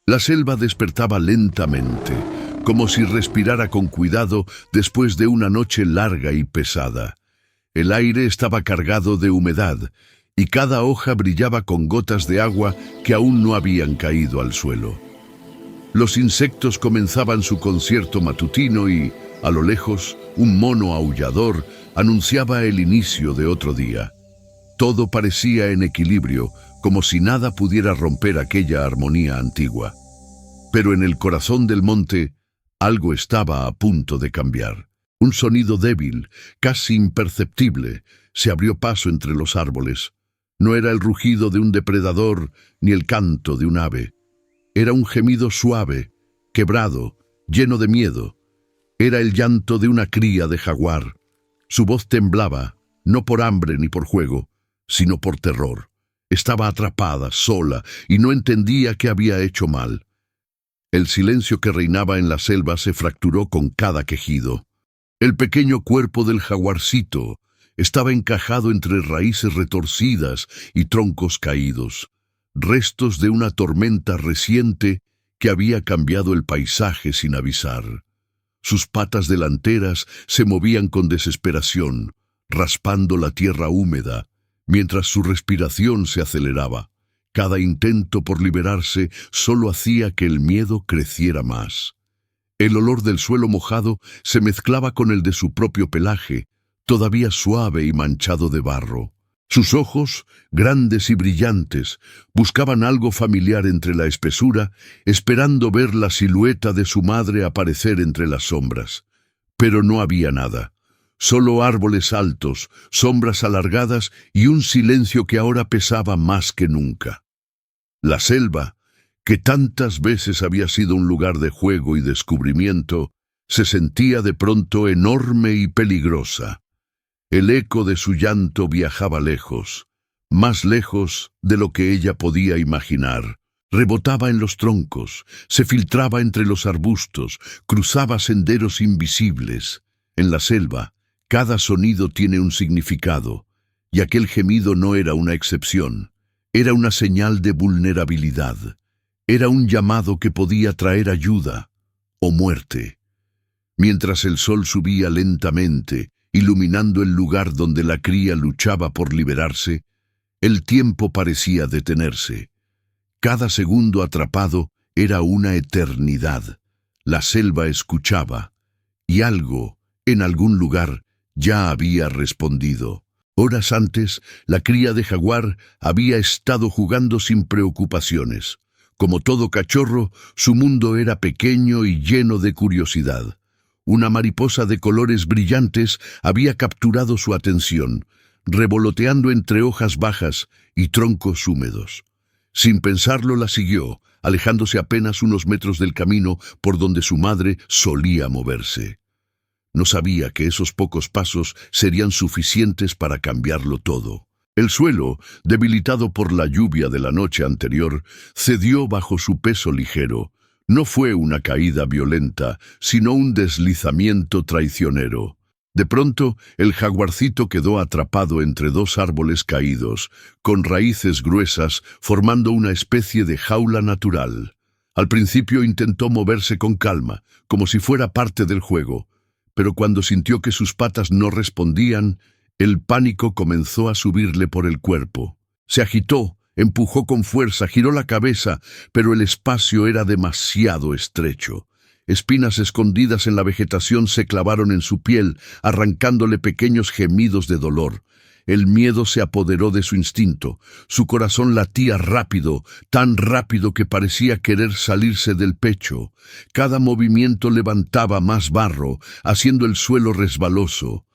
La selva despertaba lentamente, como si respirara con cuidado después de una noche larga y pesada. El aire estaba cargado de humedad, y cada hoja brillaba con gotas de agua que aún no habían caído al suelo. Los insectos comenzaban su concierto matutino y, a lo lejos, un mono aullador anunciaba el inicio de otro día. Todo parecía en equilibrio, como si nada pudiera romper aquella armonía antigua. Pero en el corazón del monte, algo estaba a punto de cambiar. Un sonido débil, casi imperceptible, se abrió paso entre los árboles. No era el rugido de un depredador ni el canto de un ave. Era un gemido suave, quebrado, lleno de miedo. Era el llanto de una cría de jaguar. Su voz temblaba, no por hambre ni por juego, sino por terror. Estaba atrapada, sola, y no entendía qué había hecho mal. El silencio que reinaba en la selva se fracturó con cada quejido. El pequeño cuerpo del jaguarcito estaba encajado entre raíces retorcidas y troncos caídos, restos de una tormenta reciente que había cambiado el paisaje sin avisar. Sus patas delanteras se movían con desesperación, raspando la tierra húmeda, mientras su respiración se aceleraba. Cada intento por liberarse solo hacía que el miedo creciera más. El olor del suelo mojado se mezclaba con el de su propio pelaje, todavía suave y manchado de barro. Sus ojos, grandes y brillantes, buscaban algo familiar entre la espesura, esperando ver la silueta de su madre aparecer entre las sombras. Pero no había nada. Solo árboles altos, sombras alargadas y un silencio que ahora pesaba más que nunca. La selva, que tantas veces había sido un lugar de juego y descubrimiento, se sentía de pronto enorme y peligrosa. El eco de su llanto viajaba lejos, más lejos de lo que ella podía imaginar. Rebotaba en los troncos, se filtraba entre los arbustos, cruzaba senderos invisibles. En la selva, cada sonido tiene un significado, y aquel gemido no era una excepción. Era una señal de vulnerabilidad. Era un llamado que podía traer ayuda o muerte. Mientras el sol subía lentamente, iluminando el lugar donde la cría luchaba por liberarse, el tiempo parecía detenerse. Cada segundo atrapado era una eternidad. La selva escuchaba, y algo, en algún lugar, ya había respondido. Horas antes, la cría de jaguar había estado jugando sin preocupaciones. Como todo cachorro, su mundo era pequeño y lleno de curiosidad. Una mariposa de colores brillantes había capturado su atención, revoloteando entre hojas bajas y troncos húmedos. Sin pensarlo la siguió, alejándose apenas unos metros del camino por donde su madre solía moverse. No sabía que esos pocos pasos serían suficientes para cambiarlo todo. El suelo, debilitado por la lluvia de la noche anterior, cedió bajo su peso ligero. No fue una caída violenta, sino un deslizamiento traicionero. De pronto, el jaguarcito quedó atrapado entre dos árboles caídos, con raíces gruesas, formando una especie de jaula natural. Al principio intentó moverse con calma, como si fuera parte del juego, pero cuando sintió que sus patas no respondían, el pánico comenzó a subirle por el cuerpo. Se agitó, empujó con fuerza, giró la cabeza, pero el espacio era demasiado estrecho. Espinas escondidas en la vegetación se clavaron en su piel, arrancándole pequeños gemidos de dolor. El miedo se apoderó de su instinto. Su corazón latía rápido, tan rápido que parecía querer salirse del pecho. Cada movimiento levantaba más barro, haciendo el suelo resbaloso.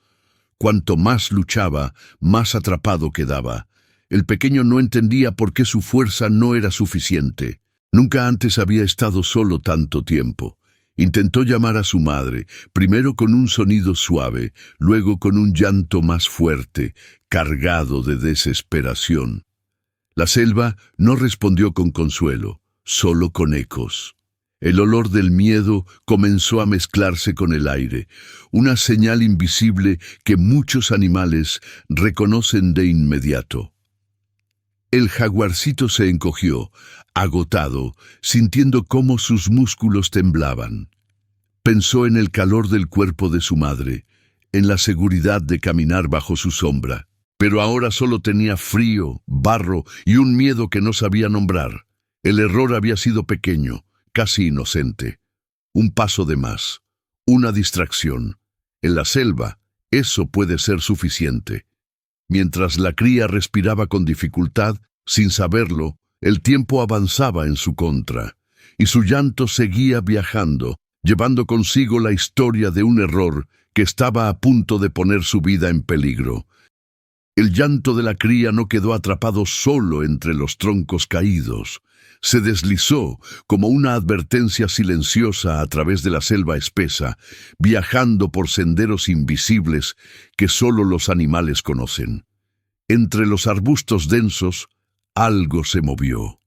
Cuanto más luchaba, más atrapado quedaba. El pequeño no entendía por qué su fuerza no era suficiente. Nunca antes había estado solo tanto tiempo. Intentó llamar a su madre, primero con un sonido suave, luego con un llanto más fuerte, cargado de desesperación. La selva no respondió con consuelo, solo con ecos. El olor del miedo comenzó a mezclarse con el aire, una señal invisible que muchos animales reconocen de inmediato. El jaguarcito se encogió, agotado, sintiendo cómo sus músculos temblaban. Pensó en el calor del cuerpo de su madre, en la seguridad de caminar bajo su sombra. Pero ahora solo tenía frío, barro y un miedo que no sabía nombrar. El error había sido pequeño, casi inocente. Un paso de más, una distracción. En la selva, eso puede ser suficiente. Mientras la cría respiraba con dificultad, sin saberlo, el tiempo avanzaba en su contra, y su llanto seguía viajando, llevando consigo la historia de un error que estaba a punto de poner su vida en peligro. El llanto de la cría no quedó atrapado solo entre los troncos caídos. Se deslizó como una advertencia silenciosa a través de la selva espesa, viajando por senderos invisibles que solo los animales conocen. Entre los arbustos densos, algo se movió.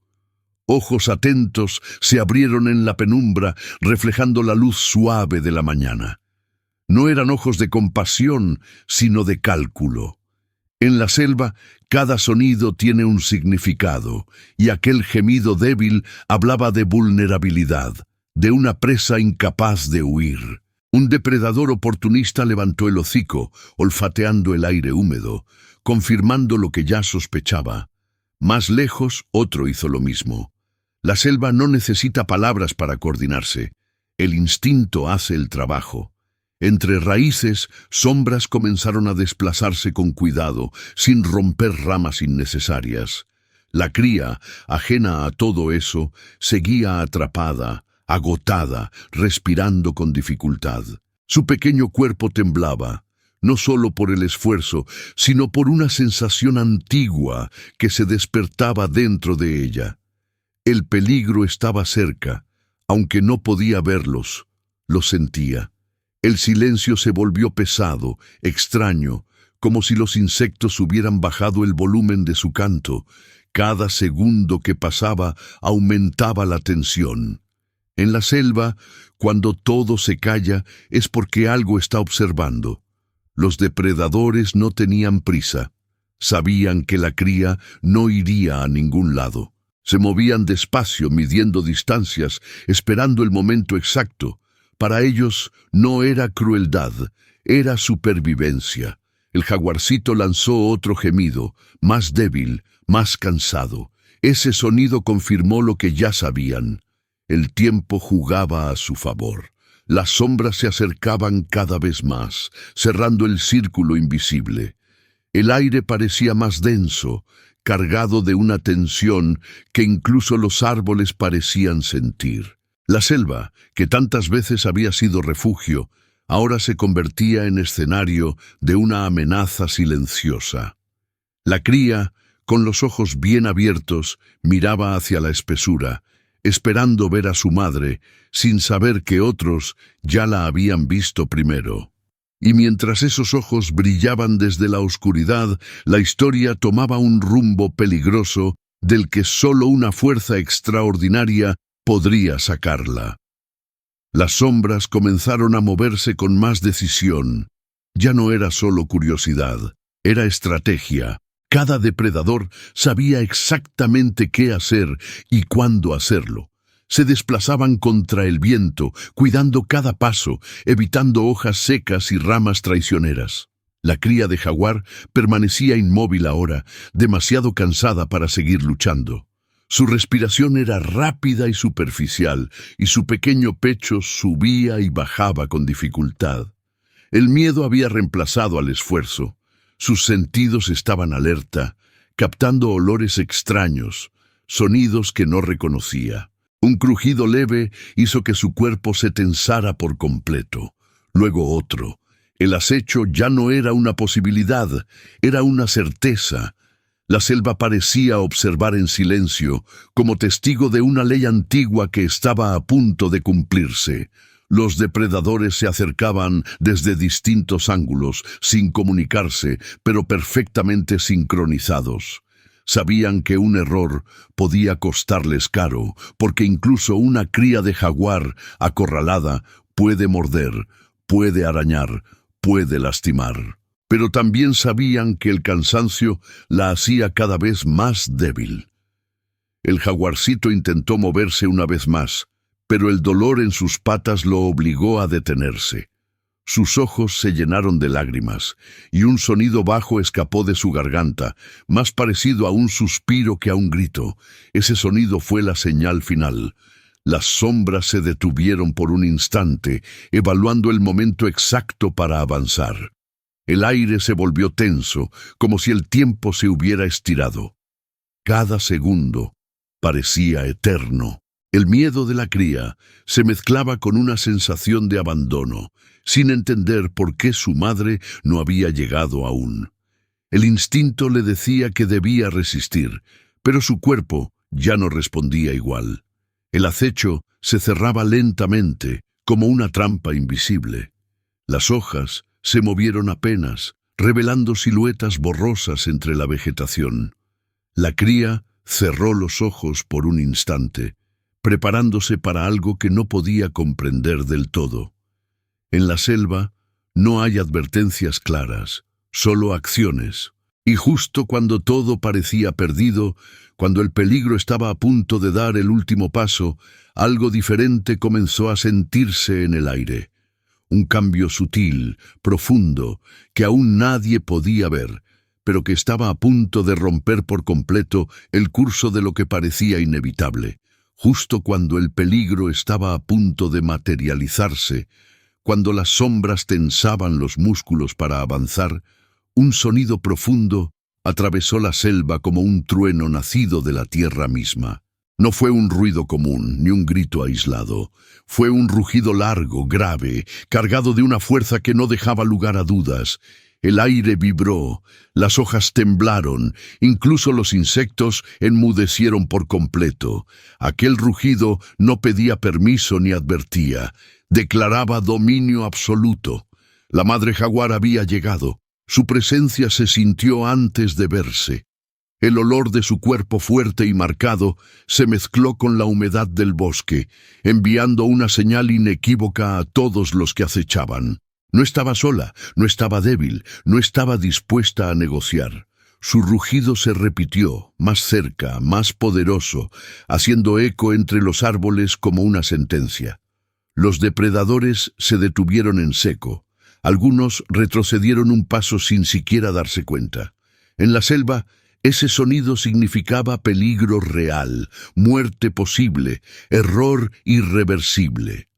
Ojos atentos se abrieron en la penumbra, reflejando la luz suave de la mañana. No eran ojos de compasión, sino de cálculo. En la selva, cada sonido tiene un significado, y aquel gemido débil hablaba de vulnerabilidad, de una presa incapaz de huir. Un depredador oportunista levantó el hocico, olfateando el aire húmedo, confirmando lo que ya sospechaba. Más lejos, otro hizo lo mismo. La selva no necesita palabras para coordinarse. El instinto hace el trabajo. Entre raíces, sombras comenzaron a desplazarse con cuidado, sin romper ramas innecesarias. La cría, ajena a todo eso, seguía atrapada, agotada, respirando con dificultad. Su pequeño cuerpo temblaba, no solo por el esfuerzo, sino por una sensación antigua que se despertaba dentro de ella. El peligro estaba cerca, aunque no podía verlos, lo sentía. El silencio se volvió pesado, extraño, como si los insectos hubieran bajado el volumen de su canto. Cada segundo que pasaba aumentaba la tensión. En la selva, cuando todo se calla, es porque algo está observando. Los depredadores no tenían prisa. Sabían que la cría no iría a ningún lado. Se movían despacio, midiendo distancias, esperando el momento exacto. Para ellos no era crueldad, era supervivencia. El jaguarcito lanzó otro gemido, más débil, más cansado. Ese sonido confirmó lo que ya sabían. El tiempo jugaba a su favor. Las sombras se acercaban cada vez más, cerrando el círculo invisible. El aire parecía más denso, cargado de una tensión que incluso los árboles parecían sentir. La selva, que tantas veces había sido refugio, ahora se convertía en escenario de una amenaza silenciosa. La cría, con los ojos bien abiertos, miraba hacia la espesura, esperando ver a su madre, sin saber que otros ya la habían visto primero. Y mientras esos ojos brillaban desde la oscuridad, la historia tomaba un rumbo peligroso del que solo una fuerza extraordinaria podría sacarla. Las sombras comenzaron a moverse con más decisión. Ya no era solo curiosidad, era estrategia. Cada depredador sabía exactamente qué hacer y cuándo hacerlo. Se desplazaban contra el viento, cuidando cada paso, evitando hojas secas y ramas traicioneras. La cría de jaguar permanecía inmóvil ahora, demasiado cansada para seguir luchando. Su respiración era rápida y superficial, y su pequeño pecho subía y bajaba con dificultad. El miedo había reemplazado al esfuerzo. Sus sentidos estaban alerta, captando olores extraños, sonidos que no reconocía. Un crujido leve hizo que su cuerpo se tensara por completo. Luego otro. El acecho ya no era una posibilidad, era una certeza. La selva parecía observar en silencio, como testigo de una ley antigua que estaba a punto de cumplirse. Los depredadores se acercaban desde distintos ángulos, sin comunicarse, pero perfectamente sincronizados. Sabían que un error podía costarles caro, porque incluso una cría de jaguar acorralada puede morder, puede arañar, puede lastimar. pero también sabían que el cansancio la hacía cada vez más débil. El jaguarcito intentó moverse una vez más, pero el dolor en sus patas lo obligó a detenerse. Sus ojos se llenaron de lágrimas, y un sonido bajo escapó de su garganta, más parecido a un suspiro que a un grito. Ese sonido fue la señal final. Las sombras se detuvieron por un instante, evaluando el momento exacto para avanzar. El aire se volvió tenso, como si el tiempo se hubiera estirado. Cada segundo parecía eterno. El miedo de la cría se mezclaba con una sensación de abandono, sin entender por qué su madre no había llegado aún. El instinto le decía que debía resistir, pero su cuerpo ya no respondía igual. El acecho se cerraba lentamente, como una trampa invisible. Las hojas se movieron apenas, revelando siluetas borrosas entre la vegetación. La cría cerró los ojos por un instante, preparándose para algo que no podía comprender del todo. En la selva no hay advertencias claras, solo acciones. Y justo cuando todo parecía perdido, cuando el peligro estaba a punto de dar el último paso, algo diferente comenzó a sentirse en el aire. Un cambio sutil, profundo, que aún nadie podía ver, pero que estaba a punto de romper por completo el curso de lo que parecía inevitable. Justo cuando el peligro estaba a punto de materializarse, cuando las sombras tensaban los músculos para avanzar, un sonido profundo atravesó la selva como un trueno nacido de la tierra misma. No fue un ruido común, ni un grito aislado. Fue un rugido largo, grave, cargado de una fuerza que no dejaba lugar a dudas. El aire vibró, las hojas temblaron, incluso los insectos enmudecieron por completo. Aquel rugido no pedía permiso ni advertía, declaraba dominio absoluto. La madre jaguar había llegado. Su presencia se sintió antes de verse. El olor de su cuerpo fuerte y marcado se mezcló con la humedad del bosque, enviando una señal inequívoca a todos los que acechaban. No estaba sola, no estaba débil, no estaba dispuesta a negociar. Su rugido se repitió, más cerca, más poderoso, haciendo eco entre los árboles como una sentencia. Los depredadores se detuvieron en seco. Algunos retrocedieron un paso sin siquiera darse cuenta. En la selva, ese sonido significaba peligro real, muerte posible, error irreversible.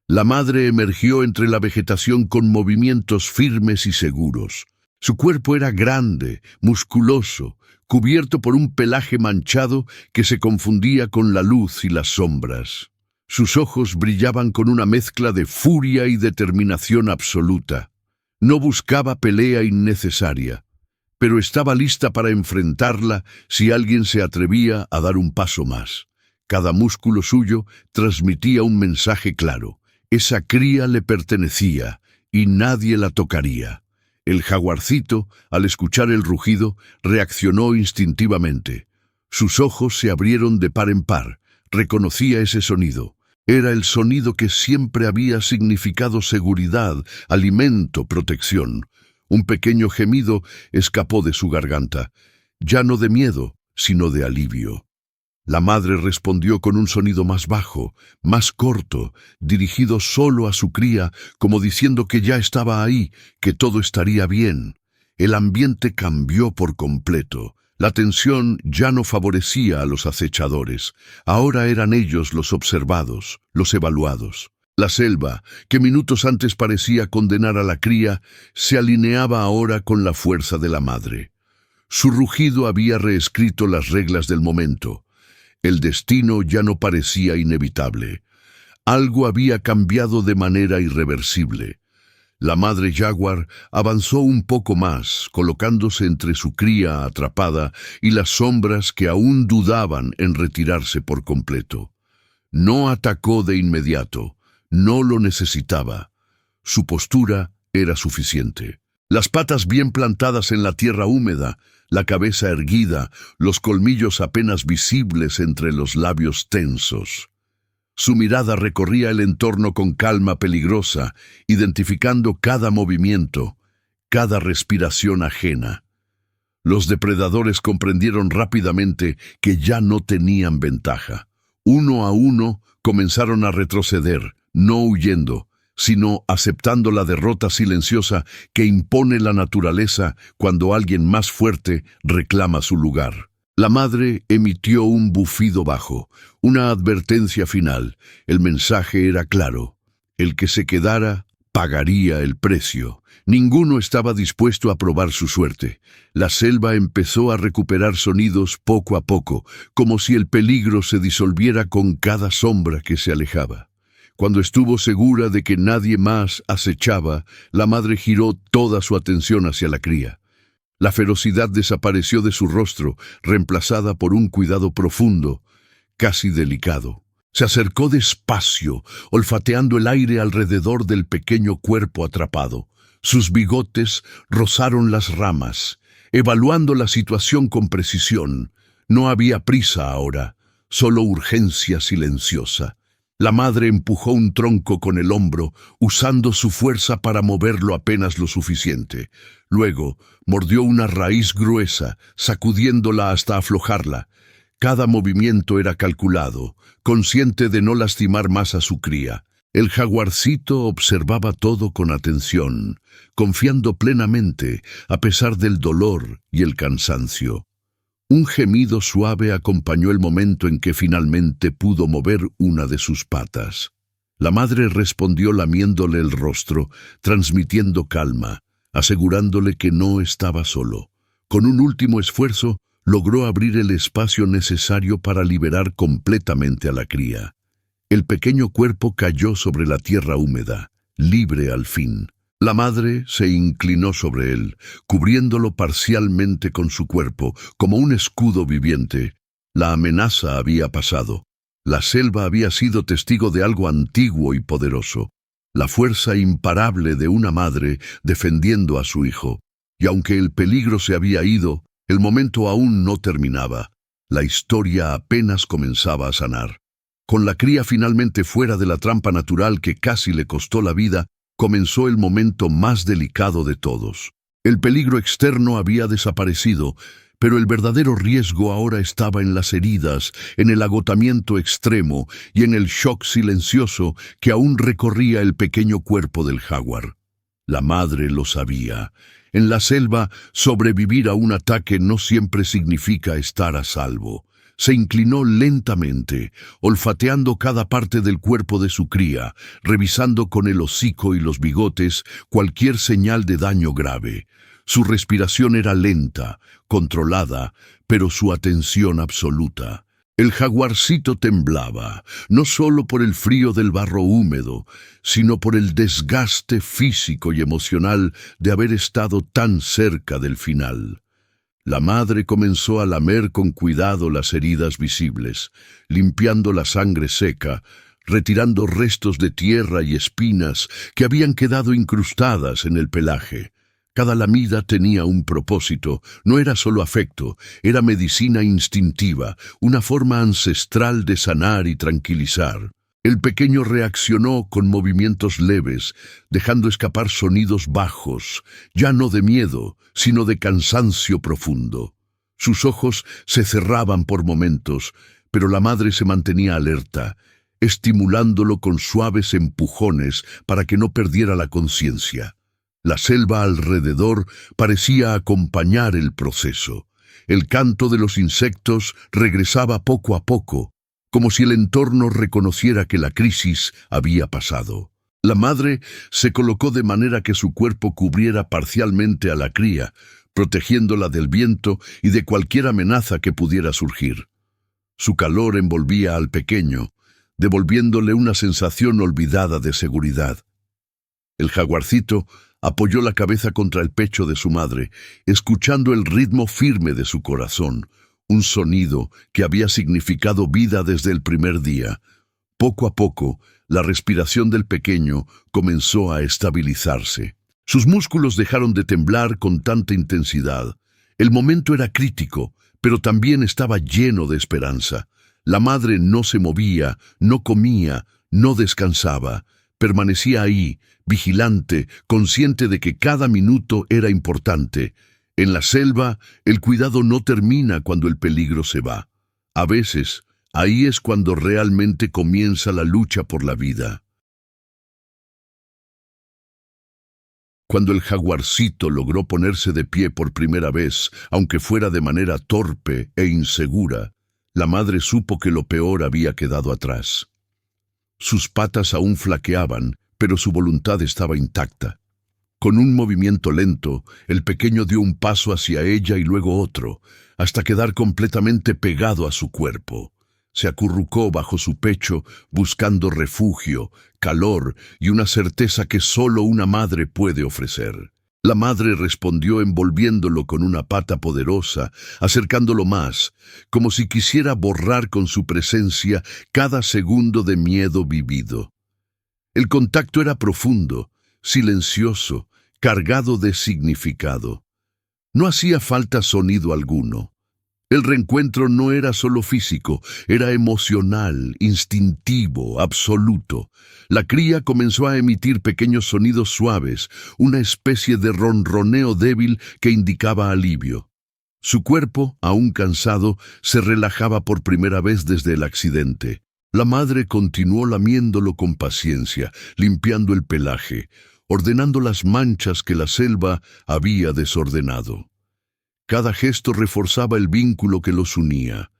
La madre emergió entre la vegetación con movimientos firmes y seguros. Su cuerpo era grande, musculoso, cubierto por un pelaje manchado que se confundía con la luz y las sombras. Sus ojos brillaban con una mezcla de furia y determinación absoluta. No buscaba pelea innecesaria, pero estaba lista para enfrentarla si alguien se atrevía a dar un paso más. Cada músculo suyo transmitía un mensaje claro. Esa cría le pertenecía y nadie la tocaría. El jaguarcito, al escuchar el rugido, reaccionó instintivamente. Sus ojos se abrieron de par en par. Reconocía ese sonido. Era el sonido que siempre había significado seguridad, alimento, protección. Un pequeño gemido escapó de su garganta, ya no de miedo, sino de alivio. La madre respondió con un sonido más bajo, más corto, dirigido solo a su cría, como diciendo que ya estaba ahí, que todo estaría bien. El ambiente cambió por completo. La tensión ya no favorecía a los acechadores. Ahora eran ellos los observados, los evaluados. La selva, que minutos antes parecía condenar a la cría, se alineaba ahora con la fuerza de la madre. Su rugido había reescrito las reglas del momento. El destino ya no parecía inevitable. Algo había cambiado de manera irreversible. La madre jaguar avanzó un poco más, colocándose entre su cría atrapada y las sombras que aún dudaban en retirarse por completo. No atacó de inmediato, no lo necesitaba. Su postura era suficiente. Las patas bien plantadas en la tierra húmeda, la cabeza erguida, los colmillos apenas visibles entre los labios tensos. Su mirada recorría el entorno con calma peligrosa, identificando cada movimiento, cada respiración ajena. Los depredadores comprendieron rápidamente que ya no tenían ventaja. Uno a uno comenzaron a retroceder, no huyendo, sino aceptando la derrota silenciosa que impone la naturaleza cuando alguien más fuerte reclama su lugar. La madre emitió un bufido bajo, una advertencia final. El mensaje era claro. El que se quedara pagaría el precio. Ninguno estaba dispuesto a probar su suerte. La selva empezó a recuperar sonidos poco a poco, como si el peligro se disolviera con cada sombra que se alejaba. Cuando estuvo segura de que nadie más acechaba, la madre giró toda su atención hacia la cría. La ferocidad desapareció de su rostro, reemplazada por un cuidado profundo, casi delicado. Se acercó despacio, olfateando el aire alrededor del pequeño cuerpo atrapado. Sus bigotes rozaron las ramas, evaluando la situación con precisión. No había prisa ahora, solo urgencia silenciosa. La madre empujó un tronco con el hombro, usando su fuerza para moverlo apenas lo suficiente. Luego, mordió una raíz gruesa, sacudiéndola hasta aflojarla. Cada movimiento era calculado, consciente de no lastimar más a su cría. El jaguarcito observaba todo con atención, confiando plenamente, a pesar del dolor y el cansancio. Un gemido suave acompañó el momento en que finalmente pudo mover una de sus patas. La madre respondió lamiéndole el rostro, transmitiendo calma, asegurándole que no estaba solo. Con un último esfuerzo, logró abrir el espacio necesario para liberar completamente a la cría. El pequeño cuerpo cayó sobre la tierra húmeda, libre al fin. La madre se inclinó sobre él, cubriéndolo parcialmente con su cuerpo, como un escudo viviente. La amenaza había pasado. La selva había sido testigo de algo antiguo y poderoso. La fuerza imparable de una madre defendiendo a su hijo. Y aunque el peligro se había ido, el momento aún no terminaba. La historia apenas comenzaba a sanar. Con la cría finalmente fuera de la trampa natural que casi le costó la vida, comenzó el momento más delicado de todos. El peligro externo había desaparecido, pero el verdadero riesgo ahora estaba en las heridas, en el agotamiento extremo y en el shock silencioso que aún recorría el pequeño cuerpo del jaguar. La madre lo sabía. En la selva, sobrevivir a un ataque no siempre significa estar a salvo. Se inclinó lentamente, olfateando cada parte del cuerpo de su cría, revisando con el hocico y los bigotes cualquier señal de daño grave. Su respiración era lenta, controlada, pero su atención absoluta. El jaguarcito temblaba, no solo por el frío del barro húmedo, sino por el desgaste físico y emocional de haber estado tan cerca del final. La madre comenzó a lamer con cuidado las heridas visibles, limpiando la sangre seca, retirando restos de tierra y espinas que habían quedado incrustadas en el pelaje. Cada lamida tenía un propósito, no era solo afecto, era medicina instintiva, una forma ancestral de sanar y tranquilizar. El pequeño reaccionó con movimientos leves, dejando escapar sonidos bajos, ya no de miedo, sino de cansancio profundo. Sus ojos se cerraban por momentos, pero la madre se mantenía alerta, estimulándolo con suaves empujones para que no perdiera la conciencia. La selva alrededor parecía acompañar el proceso. El canto de los insectos regresaba poco a poco, como si el entorno reconociera que la crisis había pasado. La madre se colocó de manera que su cuerpo cubriera parcialmente a la cría, protegiéndola del viento y de cualquier amenaza que pudiera surgir. Su calor envolvía al pequeño, devolviéndole una sensación olvidada de seguridad. El jaguarcito apoyó la cabeza contra el pecho de su madre, escuchando el ritmo firme de su corazón, un sonido que había significado vida desde el primer día. Poco a poco, la respiración del pequeño comenzó a estabilizarse. Sus músculos dejaron de temblar con tanta intensidad. El momento era crítico, pero también estaba lleno de esperanza. La madre no se movía, no comía, no descansaba, permanecía ahí, vigilante, consciente de que cada minuto era importante. En la selva, el cuidado no termina cuando el peligro se va. A veces, ahí es cuando realmente comienza la lucha por la vida. Cuando el jaguarcito logró ponerse de pie por primera vez, aunque fuera de manera torpe e insegura, la madre supo que lo peor había quedado atrás. Sus patas aún flaqueaban, pero su voluntad estaba intacta. Con un movimiento lento, el pequeño dio un paso hacia ella y luego otro, hasta quedar completamente pegado a su cuerpo. Se acurrucó bajo su pecho, buscando refugio, calor y una certeza que solo una madre puede ofrecer. La madre respondió envolviéndolo con una pata poderosa, acercándolo más, como si quisiera borrar con su presencia cada segundo de miedo vivido. El contacto era profundo, silencioso, cargado de significado. No hacía falta sonido alguno. El reencuentro no era solo físico, era emocional, instintivo, absoluto. La cría comenzó a emitir pequeños sonidos suaves, una especie de ronroneo débil que indicaba alivio. Su cuerpo, aún cansado, se relajaba por primera vez desde el accidente. La madre continuó lamiéndolo con paciencia, limpiando el pelaje, ordenando las manchas que la selva había desordenado. Cada gesto reforzaba el vínculo que los unía.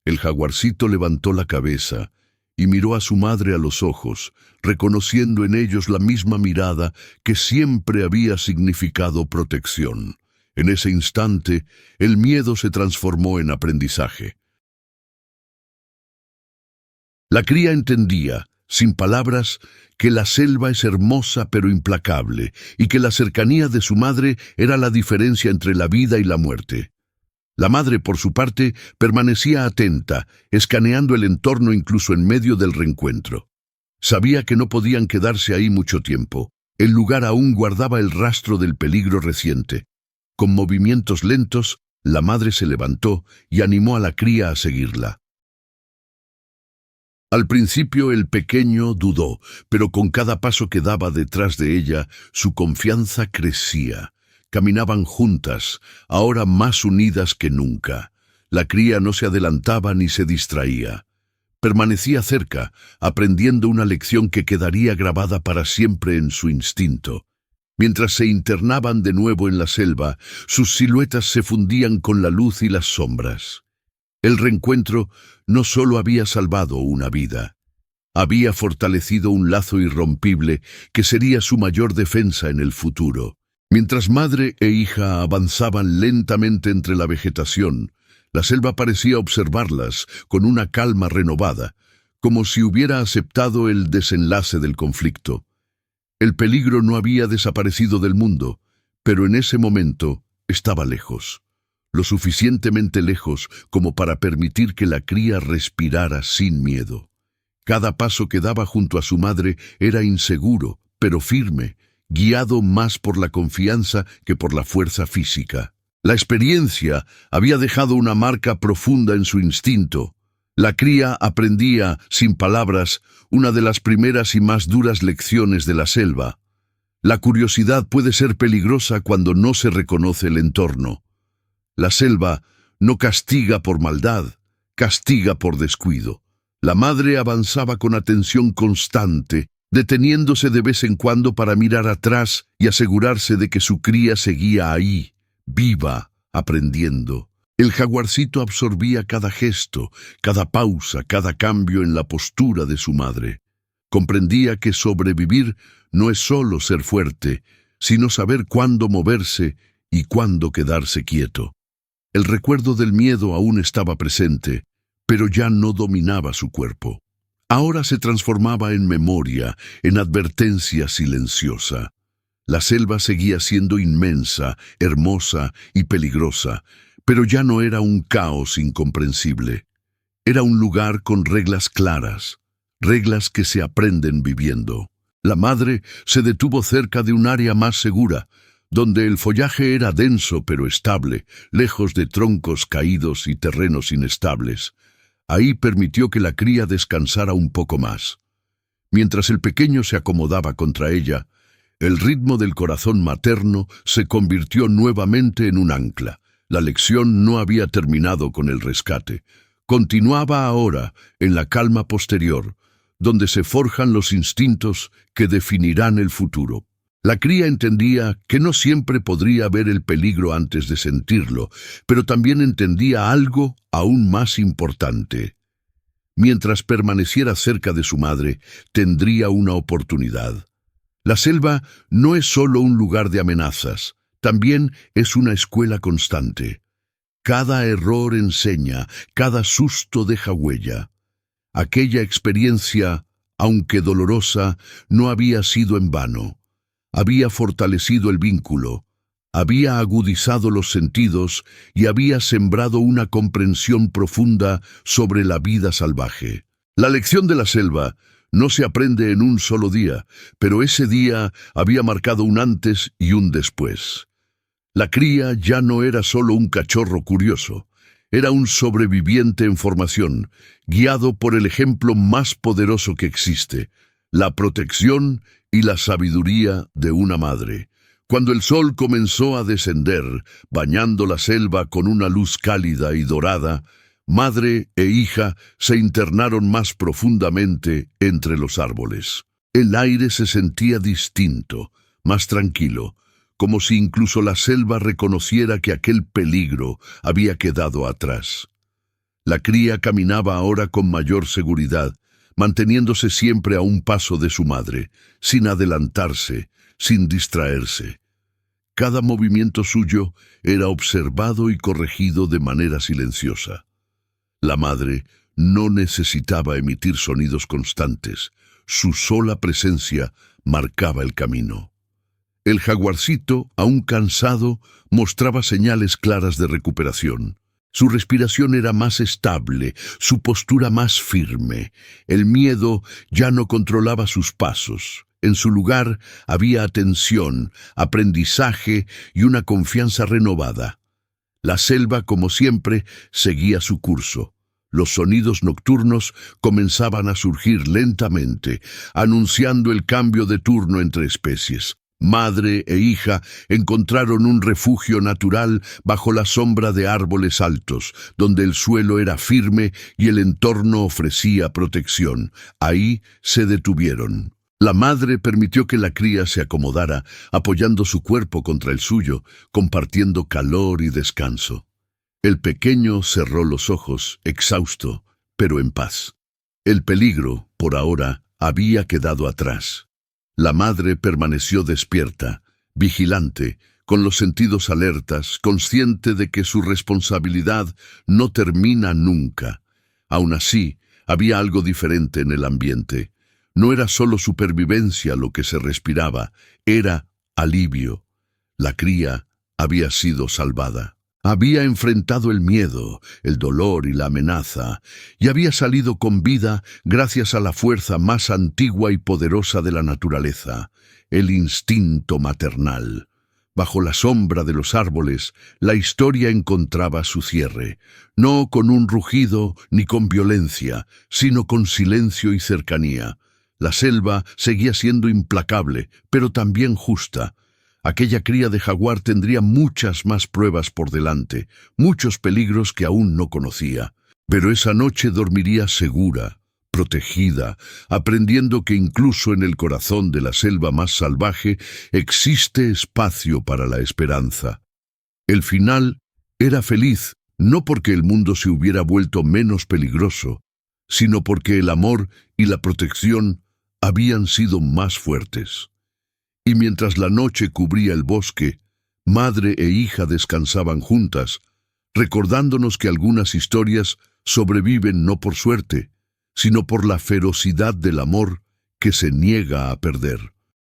El jaguarcito levantó la cabeza y miró a su madre a los ojos, reconociendo en ellos la misma mirada que siempre había significado protección. En ese instante, el miedo se transformó en aprendizaje. La cría entendía, sin palabras, que la selva es hermosa pero implacable, y que la cercanía de su madre era la diferencia entre la vida y la muerte. La madre, por su parte, permanecía atenta, escaneando el entorno incluso en medio del reencuentro. Sabía que no podían quedarse ahí mucho tiempo. El lugar aún guardaba el rastro del peligro reciente. Con movimientos lentos, la madre se levantó y animó a la cría a seguirla. Al principio el pequeño dudó, pero con cada paso que daba detrás de ella, su confianza crecía. Caminaban juntas, ahora más unidas que nunca. La cría no se adelantaba ni se distraía. Permanecía cerca, aprendiendo una lección que quedaría grabada para siempre en su instinto. Mientras se internaban de nuevo en la selva, sus siluetas se fundían con la luz y las sombras. El reencuentro no solo había salvado una vida, había fortalecido un lazo irrompible que sería su mayor defensa en el futuro. Mientras madre e hija avanzaban lentamente entre la vegetación, la selva parecía observarlas con una calma renovada, como si hubiera aceptado el desenlace del conflicto. El peligro no había desaparecido del mundo, pero en ese momento estaba lejos. Lo suficientemente lejos como para permitir que la cría respirara sin miedo. Cada paso que daba junto a su madre era inseguro, pero firme, guiado más por la confianza que por la fuerza física. La experiencia había dejado una marca profunda en su instinto. La cría aprendía, sin palabras, una de las primeras y más duras lecciones de la selva. La curiosidad puede ser peligrosa cuando no se reconoce el entorno. La selva no castiga por maldad, castiga por descuido. La madre avanzaba con atención constante, deteniéndose de vez en cuando para mirar atrás y asegurarse de que su cría seguía ahí, viva, aprendiendo. El jaguarcito absorbía cada gesto, cada pausa, cada cambio en la postura de su madre. Comprendía que sobrevivir no es solo ser fuerte, sino saber cuándo moverse y cuándo quedarse quieto. El recuerdo del miedo aún estaba presente, pero ya no dominaba su cuerpo. Ahora se transformaba en memoria, en advertencia silenciosa. La selva seguía siendo inmensa, hermosa y peligrosa, pero ya no era un caos incomprensible. Era un lugar con reglas claras, reglas que se aprenden viviendo. La madre se detuvo cerca de un área más segura, donde el follaje era denso pero estable, lejos de troncos caídos y terrenos inestables. Ahí permitió que la cría descansara un poco más. Mientras el pequeño se acomodaba contra ella, el ritmo del corazón materno se convirtió nuevamente en un ancla. La lección no había terminado con el rescate. Continuaba ahora en la calma posterior, donde se forjan los instintos que definirán el futuro. La cría entendía que no siempre podría ver el peligro antes de sentirlo, pero también entendía algo aún más importante. Mientras permaneciera cerca de su madre, tendría una oportunidad. La selva no es solo un lugar de amenazas, también es una escuela constante. Cada error enseña, cada susto deja huella. Aquella experiencia, aunque dolorosa, no había sido en vano. Había fortalecido el vínculo, había agudizado los sentidos y había sembrado una comprensión profunda sobre la vida salvaje. La lección de la selva no se aprende en un solo día, pero ese día había marcado un antes y un después. La cría ya no era solo un cachorro curioso, era un sobreviviente en formación, guiado por el ejemplo más poderoso que existe, la protección y la sabiduría de una madre. Cuando el sol comenzó a descender, bañando la selva con una luz cálida y dorada, madre e hija se internaron más profundamente entre los árboles. El aire se sentía distinto, más tranquilo, como si incluso la selva reconociera que aquel peligro había quedado atrás. La cría caminaba ahora con mayor seguridad, manteniéndose siempre a un paso de su madre, sin adelantarse, sin distraerse. Cada movimiento suyo era observado y corregido de manera silenciosa. La madre no necesitaba emitir sonidos constantes, su sola presencia marcaba el camino. El jaguarcito, aún cansado, mostraba señales claras de recuperación. Su respiración era más estable, su postura más firme. El miedo ya no controlaba sus pasos. En su lugar había atención, aprendizaje y una confianza renovada. La selva, como siempre, seguía su curso. Los sonidos nocturnos comenzaban a surgir lentamente, anunciando el cambio de turno entre especies. Madre e hija encontraron un refugio natural bajo la sombra de árboles altos, donde el suelo era firme y el entorno ofrecía protección. Ahí se detuvieron. La madre permitió que la cría se acomodara, apoyando su cuerpo contra el suyo, compartiendo calor y descanso. El pequeño cerró los ojos, exhausto, pero en paz. El peligro, por ahora, había quedado atrás. La madre permaneció despierta, vigilante, con los sentidos alertas, consciente de que su responsabilidad no termina nunca. Aún así, había algo diferente en el ambiente. No era solo supervivencia lo que se respiraba, era alivio. La cría había sido salvada. Había enfrentado el miedo, el dolor y la amenaza, y había salido con vida gracias a la fuerza más antigua y poderosa de la naturaleza, el instinto maternal. Bajo la sombra de los árboles, la historia encontraba su cierre, no con un rugido ni con violencia, sino con silencio y cercanía. La selva seguía siendo implacable, pero también justa. Aquella cría de jaguar tendría muchas más pruebas por delante, muchos peligros que aún no conocía. Pero esa noche dormiría segura, protegida, aprendiendo que incluso en el corazón de la selva más salvaje existe espacio para la esperanza. El final era feliz, no porque el mundo se hubiera vuelto menos peligroso, sino porque el amor y la protección habían sido más fuertes. Y mientras la noche cubría el bosque, madre e hija descansaban juntas, recordándonos que algunas historias sobreviven no por suerte, sino por la ferocidad del amor que se niega a perder.